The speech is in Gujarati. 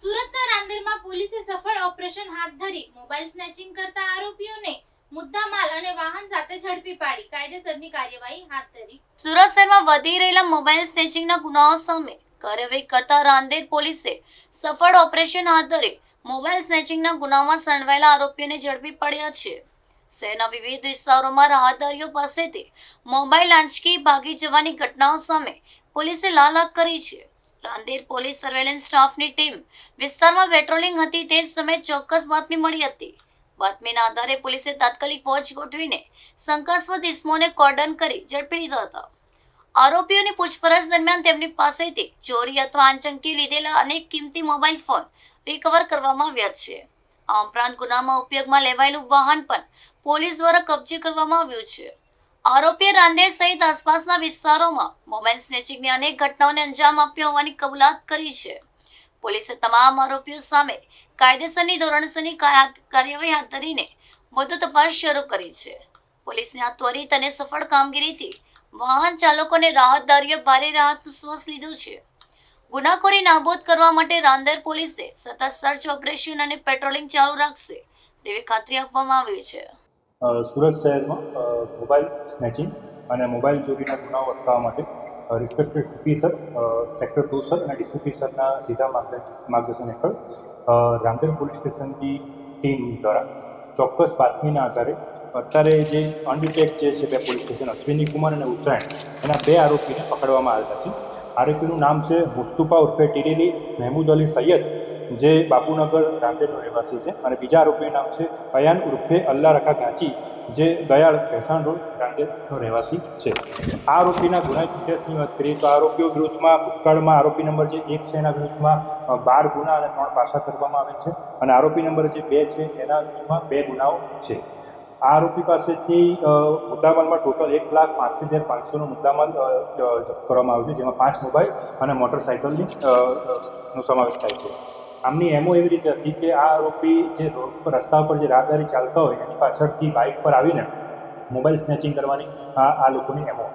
સુરતના રાંદેરમાં પોલીસે સફળ ઓપરેશન હાથ ધરી મોબાઈલ સ્નેચિંગ કરતા આરોપીઓને મુદ્દામાલ અને વાહન સાથે ઝડપી પાડી કાયદેસરની કાર્યવાહી હાથ ધરી। સુરત શહેરમાં વધી રહેલા મોબાઈલ સ્નેચિંગના ગુનાઓ સામે કાર્યવાહી કરતા રાંદેર પોલીસે સફળ ઓપરેશન હાથ ધરી મોબાઈલ સ્નેચિંગના ગુનામાં સંડવાયેલા આરોપીઓને ઝડપી પડ્યા છે। શહેરના વિવિધ વિસ્તારોમાં રાહદારીઓ પાસેથી મોબાઈલ આંચકી ભાગી જવાની ઘટનાઓ સામે પોલીસે લાલાક કરી છે। રાંદેર પોલીસ સર્વેલન્સ સ્ટાફની ટીમ વિસ્તારમાં પેટ્રોલિંગ હતી તે સમયે ચોક્કસ બાતમી મળી હતી। બાતમીના આધારે પોલીસે તાત્કાલિક વોચ ગોઠવીને શંકાસ્પદ ઇસમોને કોર્ડન કરી ઝડપી લીધા હતા। આરોપીઓની પૂછપરછ દરમિયાન તેમની પાસેથી ચોરી અથવા આંચકી લીધેલા અનેક કિંમતી મોબાઈલ ફોન રિકવર કરવામાં આવ્યા છે। આ ઉપરાંત ગુનામાં ઉપયોગમાં લેવાયેલું વાહન પણ પોલીસ દ્વારા કબજે કરવામાં આવ્યું છે। આરોપીએ રાંદેર સહિત આસપાસના વિસ્તારોમાં મોબાઈલ સ્નેચિંગની અનેક ઘટનાઓને અંજામ આપ્યો હોવાની કબૂલાત કરી છે। પોલીસે તમામ આરોપીઓ સામે કાયદેસરની ધોરણસરની કાર્યવાહી હાથ ધરીને વધુ તપાસ શરૂ કરી છે। પોલીસની આ ત્વરિત અને સફળ કામગીરીથી વાહન ચાલકોને રાહતદારીઓ ભારે રાહતનો શ્વાસ લીધો છે। ગુનાખોરી નાબૂદ કરવા માટે રાંદેર પોલીસે સતત સર્ચ ઓપરેશન અને પેટ્રોલિંગ ચાલુ રાખશે તેવી ખાતરી આપવામાં આવી છે। સુરત શહેરમાં મોબાઈલ સ્નેચિંગ અને મોબાઈલ ચોરીના ગુનાઓ અટકાવવા માટે respected CP sir, sector 2 sir અને ડીસીપી સરના સીધા માર્ગદર્શન હેઠળ રાંદેર પોલીસ સ્ટેશનની ટીમ દ્વારા ચોક્કસ બાતમીના આધારે અત્યારે જે અનડિટેક્ટ જે છે બે પોલીસ સ્ટેશન અશ્વિની કુમાર અને ઉત્તરાયણ એના બે આરોપીને પકડવામાં આવેલા છે। આરોપીનું નામ છે મુસ્તુફા ઉર્ફે ટીલીલી મહેમૂદ અલી સૈયદ, જે બાપુનગર રાંદેરનો રહેવાસી છે, અને બીજા આરોપીનું નામ છે અયાન ઉર્ફે અલ્લા રખા ગાંચી, જે દયાળ ભેસાણ રોડ રાંદેરનો રહેવાસી છે। આ આરોપીના ગુનાહિત ઇતિહાસની વાત કરીએ તો આરોપીઓ વિરુદ્ધમાં ભૂતકાળમાં આરોપી નંબર જે 1 છે એના વિરુદ્ધમાં 12 ગુના અને 3 પાસા કરવામાં આવેલ છે, અને આરોપી નંબર જે 2 છે એના વિરુદ્ધમાં 2 ગુનાઓ છે। આ આરોપી પાસેથી મુદ્દામાલમાં ટોટલ 1,35,500નો મુદ્દામાલ જપ્ત કરવામાં આવ્યો છે, જેમાં 5 મોબાઈલ અને મોટરસાઇકલની નો સમાવેશ થાય છે। આમની એમો એવી રીતે હતી કે આ આરોપી જે રોડ પર રસ્તા પર જે રાહદારી ચાલતા હોય એની પાછળથી બાઇક પર આવીને મોબાઈલ સ્નેચિંગ કરવાની આ લોકોની એમો